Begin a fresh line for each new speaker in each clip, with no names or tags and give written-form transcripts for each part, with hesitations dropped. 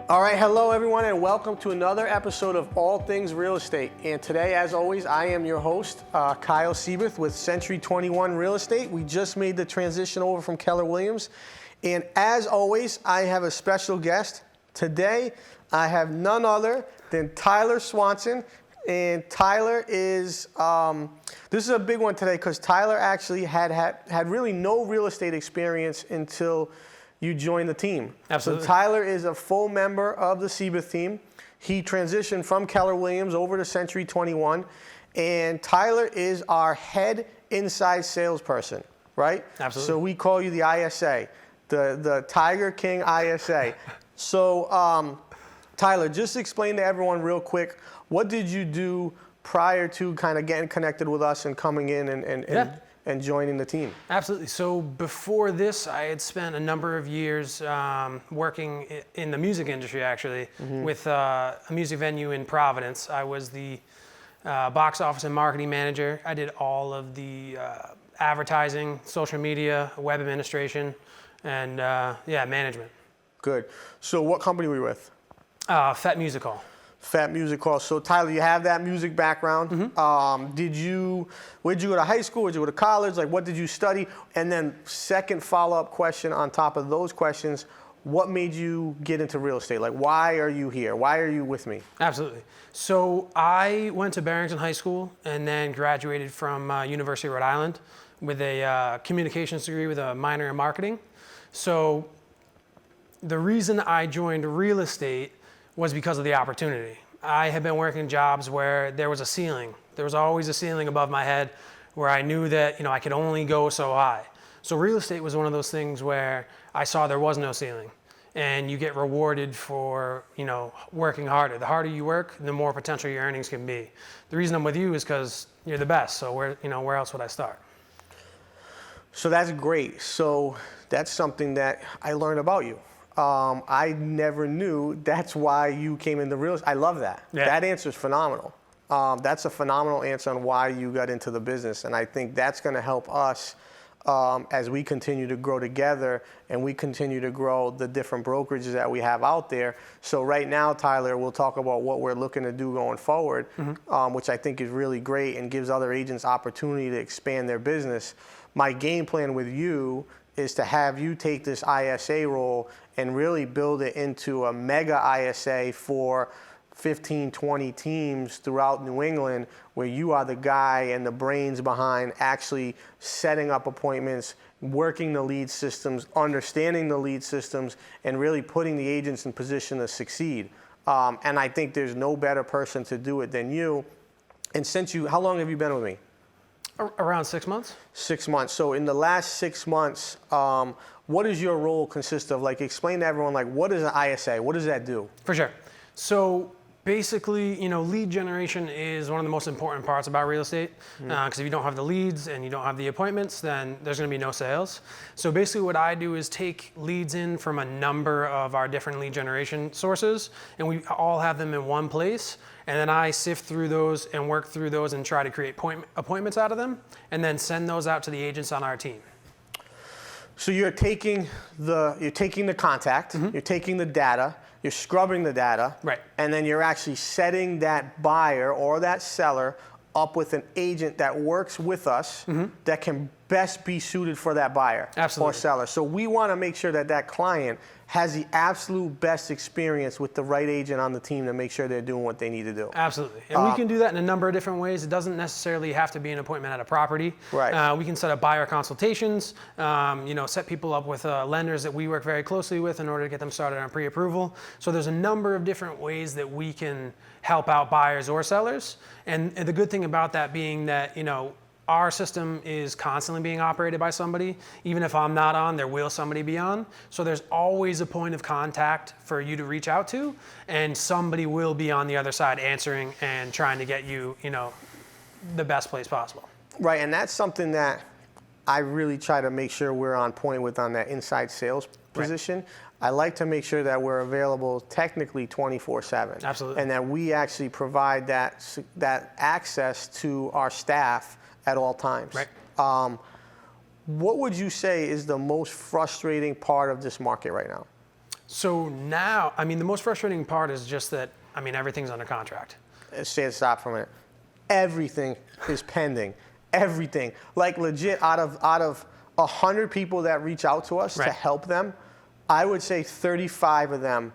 All right, hello everyone, and welcome to another episode of All Things Real Estate. And today, as always, I am your host, Kyle Seyboth with Century 21 Real Estate. We just made the transition over from Keller Williams. And as always, I have a special guest. Today, I have none other than Tyler Swanson. And Tyler is, this is a big one today because Tyler actually had really no real estate experience until you joined the team.
Absolutely.
So Tyler is a full member of the Seyboth team. He transitioned from Keller Williams over to Century 21. And Tyler is our head inside salesperson, right?
Absolutely.
So we call you the ISA, the Tiger King ISA. So Tyler, just explain to everyone real quick, what did you do prior to kind of getting connected with us and coming in and joining the team?
Absolutely. So before this, I had spent a number of years working in the music industry, actually, with a music venue in Providence. I was the box office and marketing manager. I did all of the advertising, social media, web administration, and management.
Good. So what company were you with?
Fat Music Hall.
Fat Music Hall. So Tyler, you have that music background. Where'd you go to high school? Where'd you go to college? Like, what did you study? And then second follow-up question on top of those questions, what made you get into real estate? Like, why are you here? Why are you with me?
Absolutely. So I went to Barrington High School and then graduated from University of Rhode Island with a communications degree with a minor in marketing. So the reason I joined real estate was because of the opportunity. I had been working jobs where there was a ceiling. There was always a ceiling above my head where I knew that I could only go so high. So real estate was one of those things where I saw there was no ceiling, and you get rewarded for working harder. The harder you work, the more potential your earnings can be. The reason I'm with you is because you're the best. So where else would I start?
So that's great. So that's something that I learned about you. I never knew that's why you came into real estate. I love that.
Yeah.
That answer is phenomenal. That's a phenomenal answer on why you got into the business. And I think that's going to help us as we continue to grow together and we continue to grow the different brokerages that we have out there. So right now, Tyler, we'll talk about what we're looking to do going forward, which I think is really great and gives other agents opportunity to expand their business. My game plan with you is to have you take this ISA role and really build it into a mega ISA for 15, 20 teams throughout New England, where you are the guy and the brains behind actually setting up appointments, working the lead systems, understanding the lead systems, and really putting the agents in position to succeed. And I think there's no better person to do it than you. And how long have you been with me?
Around 6 months.
6 months. So in the last 6 months, what does your role consist of? Like, explain to everyone, like, what is an ISA? What does that do?
For sure. So basically, lead generation is one of the most important parts about real estate, because if you don't have the leads and you don't have the appointments, then there's going to be no sales. So basically what I do is take leads in from a number of our different lead generation sources, and we all have them in one place. And then I sift through those and work through those and try to create appointments out of them, and then send those out to the agents on our team.
So you're taking the contact, you're taking the data, you're scrubbing the data,
right,
and then you're actually setting that buyer or that seller up with an agent that works with us that can best be suited for that buyer or seller. So we want to make sure that that client has the absolute best experience with the right agent on the team to make sure they're doing what they need to do.
Absolutely. And we can do that in a number of different ways. It doesn't necessarily have to be an appointment at a property.
Right.
We can set up buyer consultations, set people up with lenders that we work very closely with in order to get them started on pre-approval. So there's a number of different ways that we can help out buyers or sellers. And the good thing about that being that, our system is constantly being operated by somebody. Even if I'm not on, there will somebody be on. So there's always a point of contact for you to reach out to, and somebody will be on the other side answering and trying to get you, the best place possible.
Right, and that's something that I really try to make sure we're on point with on that inside sales position. Right. I like to make sure that we're available technically 24/7.
Absolutely.
And that we actually provide that access to our staff at all times.
Right.
What would you say is the most frustrating part of this market right now?
So now, I mean, the most frustrating part is just that, I mean, everything's under contract.
Stop for a minute. Everything is pending. Everything. Like legit, out of 100 people that reach out to us to help them, I would say 35 of them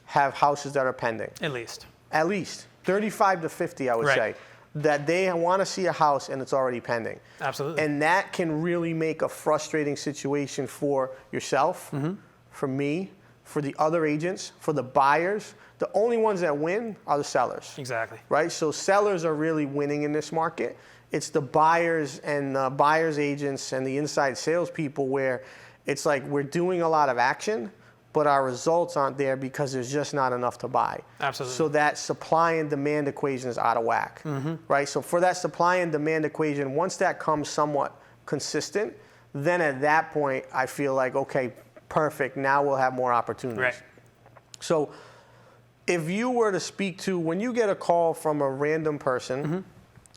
have houses that are pending.
At least.
At least. 35 to 50, I would say. That they want to see a house and it's already pending.
Absolutely.
And that can really make a frustrating situation for yourself, for me, for the other agents, for the buyers. The only ones that win are the sellers.
Exactly.
Right? So sellers are really winning in this market. It's the buyers and the buyers agents and the inside salespeople where it's like we're doing a lot of action, but our results aren't there because there's just not enough to buy.
Absolutely.
So that supply and demand equation is out of whack, right? So for that supply and demand equation, once that comes somewhat consistent, then at that point, I feel like, okay, perfect, now we'll have more opportunities.
Right.
So if you were to speak to, when you get a call from a random person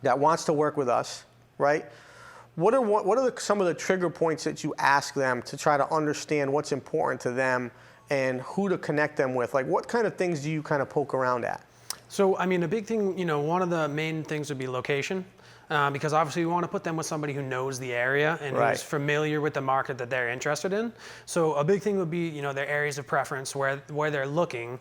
that wants to work with us, right? What are some of the trigger points that you ask them to try to understand what's important to them and who to connect them with? Like, what kind of things do you kind of poke around at?
So, I mean, a big thing, you know, one of the main things would be location, because obviously we want to put them with somebody who knows the area and who's familiar with the market that they're interested in. So a big thing would be, you know, their areas of preference, where they're looking.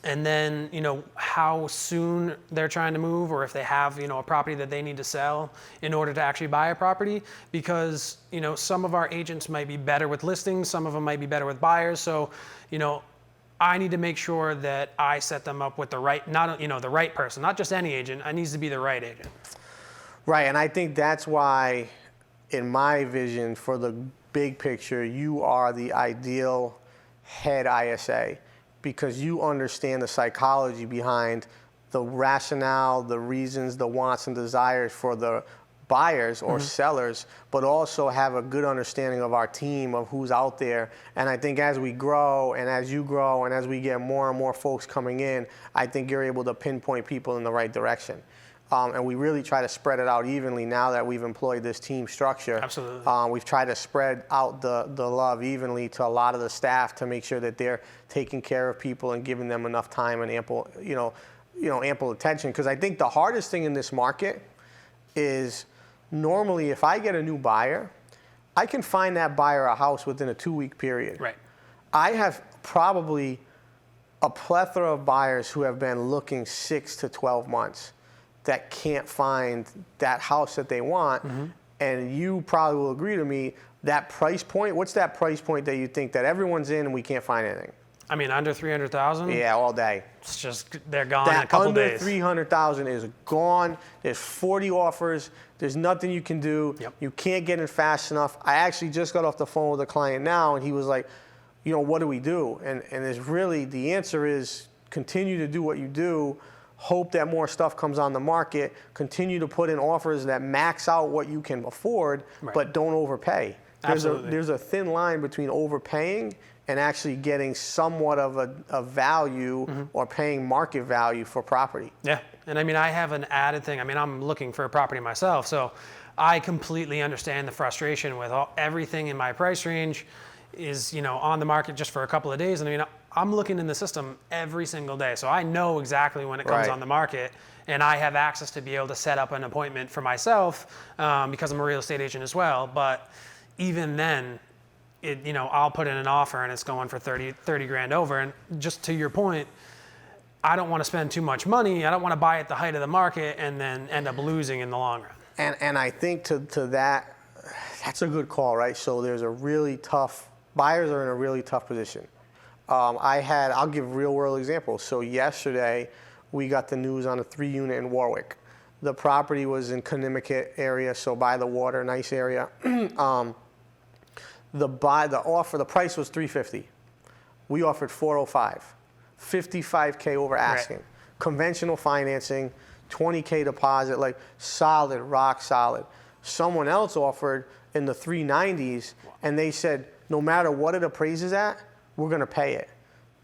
And then, you know, how soon they're trying to move, or if they have, you know, a property that they need to sell in order to actually buy a property. Because, you know, some of our agents might be better with listings, some of them might be better with buyers. So, you know, I need to make sure that I set them up with the right, not, you know, the right person, not just any agent. It needs to be the right agent.
Right, and I think that's why, in my vision, for the big picture, you are the ideal head ISA. Because you understand the psychology behind the rationale, the reasons, the wants and desires for the buyers or sellers, but also have a good understanding of our team, of who's out there. And I think as we grow and as you grow and as we get more and more folks coming in, I think you're able to pinpoint people in the right direction. And we really try to spread it out evenly now that we've employed this team structure.
Absolutely.
We've tried to spread out the love evenly to a lot of the staff to make sure that they're taking care of people and giving them enough time and ample, ample attention. Because I think the hardest thing in this market is normally if I get a new buyer, I can find that buyer a house within a 2-week period.
Right.
I have probably a plethora of buyers who have been looking 6 to 12 months. That can't find that house that they want. And you probably will agree to me, that price point, what's that price point that you think that everyone's in and we can't find anything?
I mean, under 300,000?
Yeah, all day.
It's just, they're gone in a couple days.
Under 300,000 is gone. There's 40 offers. There's nothing you can do. You can't get in fast enough. I actually just got off the phone with a client now and he was like, you know, what do we do? And it's really, the answer is continue to do what you do. Hope that more stuff comes on the market, continue to put in offers that max out what you can afford, but don't overpay. There's a thin line between overpaying and actually getting somewhat of a value or paying market value for property.
Yeah, and I mean, I have an added thing. I mean, I'm looking for a property myself, so I completely understand the frustration with everything in my price range is, you know, on the market just for a couple of days. And I mean, I'm looking in the system every single day, so I know exactly when it comes on the market, and I have access to be able to set up an appointment for myself because I'm a real estate agent as well. But even then, I'll put in an offer and it's going for 30 grand over. And just to your point, I don't want to spend too much money. I don't want to buy at the height of the market and then end up losing in the long run.
And I think to that, that's a good call, right? So there's a really tough, buyers are in a really tough position. I'll give real world examples. So yesterday we got the news on a 3-unit in Warwick. The property was in Connecticut area, so by the water, nice area. The price was $350. We offered $405, $55K over asking. Conventional financing, $20K deposit, like solid, rock solid. Someone else offered in the 390s, and they said, no matter what it appraises at, we're gonna pay it.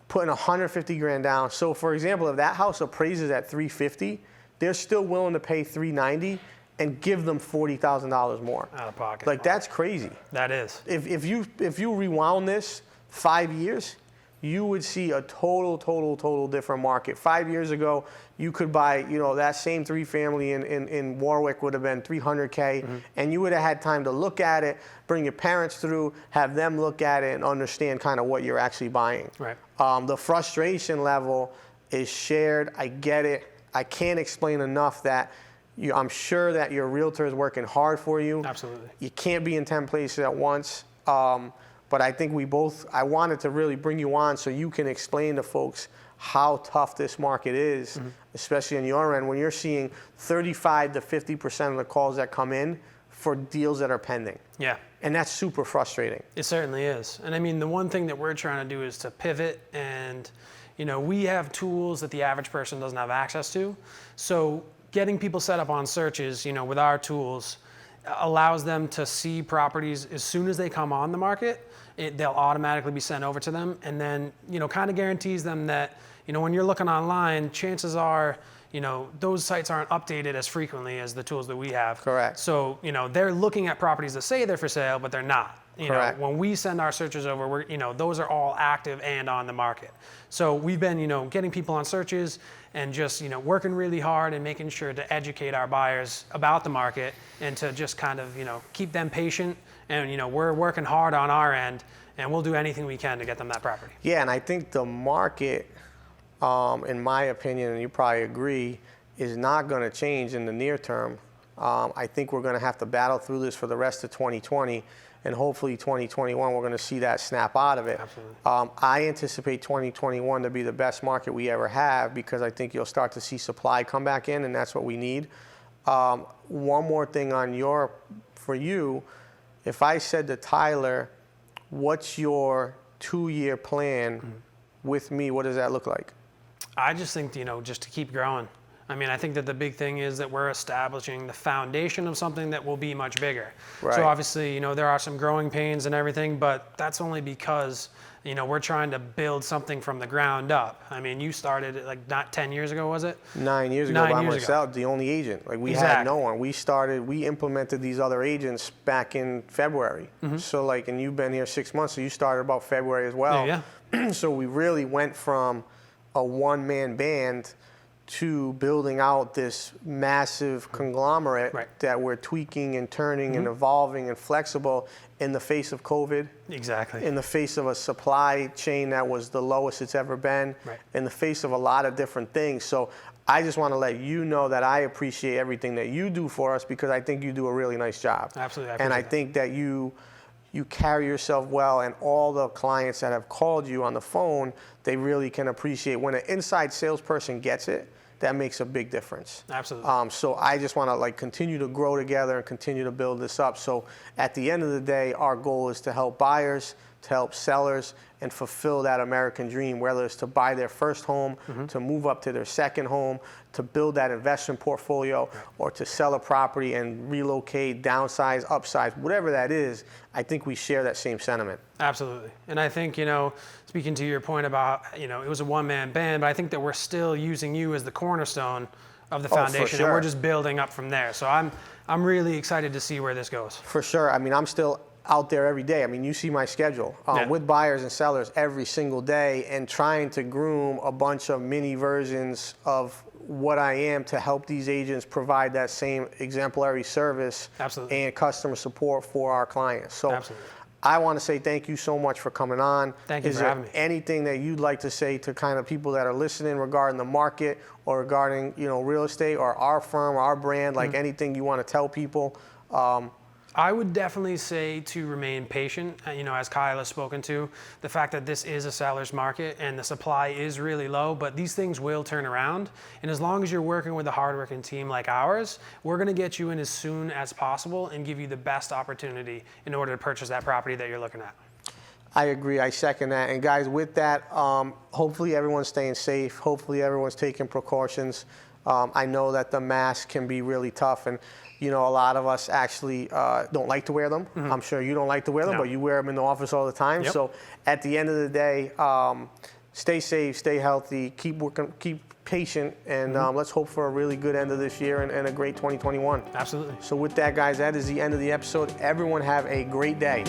Putting 150 grand down. So for example, if that house appraises at 350, they're still willing to pay 390 and give them $40,000 more.
Out of pocket.
Like that's crazy.
That is.
If you rewound this 5 years, you would see a total different market. 5 years ago, you could buy, that same 3-family in Warwick would have been $300K, and you would have had time to look at it, bring your parents through, have them look at it, and understand kind of what you're actually buying.
Right.
The frustration level is shared. I get it. I can't explain enough that I'm sure that your realtor is working hard for you.
Absolutely.
You can't be in 10 places at once. But I think I wanted to really bring you on so you can explain to folks how tough this market is, especially on your end, when you're seeing 35 to 50% of the calls that come in for deals that are pending.
Yeah.
And that's super frustrating.
It certainly is. And I mean, the one thing that we're trying to do is to pivot, and we have tools that the average person doesn't have access to. So getting people set up on searches, with our tools allows them to see properties as soon as they come on the market. They'll automatically be sent over to them, and then kind of guarantees them that when you're looking online, chances are those sites aren't updated as frequently as the tools that we have.
Correct.
So they're looking at properties that say they're for sale, but they're not.
Correct.
When we send our searches over, those are all active and on the market. So we've been getting people on searches and just working really hard and making sure to educate our buyers about the market and to just kind of keep them patient. And we're working hard on our end, and we'll do anything we can to get them that property.
Yeah, and I think the market, in my opinion, and you probably agree, is not going to change in the near term. I think we're going to have to battle through this for the rest of 2020, and hopefully 2021 we're going to see that snap out of it.
Absolutely.
I anticipate 2021 to be the best market we ever have, because I think you'll start to see supply come back in, and that's what we need. One more thing for you. If I said to Tyler, what's your 2-year plan with me, what does that look like?
I just think, just to keep growing. I mean, I think that the big thing is that we're establishing the foundation of something that will be much bigger.
Right.
So obviously, there are some growing pains and everything, but that's only because, we're trying to build something from the ground up. I mean, you started not 10 years ago, was it?
9 years ago by myself, the only agent. We had no one. We implemented these other agents back in February. So and you've been here 6 months, so you started about February as well.
Yeah.
So we really went from a one-man band to building out this massive conglomerate that we're tweaking and turning and evolving and flexible in the face of COVID.
Exactly.
In the face of a supply chain that was the lowest it's ever been.
Right.
In the face of a lot of different things. So I just want to let you know that I appreciate everything that you do for us, because I think you do a really nice job.
Absolutely.
And I think that you carry yourself well, and all the clients that have called you on the phone, they really can appreciate when an inside salesperson gets it. That makes a big difference.
Absolutely.
So I just want to continue to grow together and continue to build this up. So at the end of the day, our goal is to help buyers, to help sellers, and fulfill that American dream, whether it's to buy their first home, to move up to their second home, to build that investment portfolio, or to sell a property and relocate, downsize, upsize, whatever that is. I think we share that same sentiment.
Absolutely. And I think, speaking to your point about, it was a one-man band, but I think that we're still using you as the cornerstone of the foundation,
for sure.
and we're just building up from there. So I'm really excited to see where this goes.
For sure. I mean, I'm still out there every day. I mean, you see my schedule with buyers and sellers every single day, and trying to groom a bunch of mini versions of what I am to help these agents provide that same exemplary service and customer support for our clients. So I want to say thank you so much for coming on.
Thank you for having me.
Is there anything that you'd like to say to kind of people that are listening regarding the market, or regarding real estate, or our firm, or our brand, anything you want to tell people?
I would definitely say to remain patient. As Kyle has spoken to, the fact that this is a seller's market and the supply is really low, but these things will turn around. And as long as you're working with a hardworking team like ours, we're going to get you in as soon as possible and give you the best opportunity in order to purchase that property that you're looking at.
I agree. I second that. And guys, with that, hopefully everyone's staying safe. Hopefully everyone's taking precautions. I know that the mask can be really tough, and a lot of us actually don't like to wear them. I'm sure you don't like to wear them, but you wear them in the office all the time. So at the end of the day, stay safe, stay healthy, keep working, keep patient, and let's hope for a really good end of this year and a great 2021.
Absolutely.
So with that, guys, that is the end of the episode. Everyone have a great day.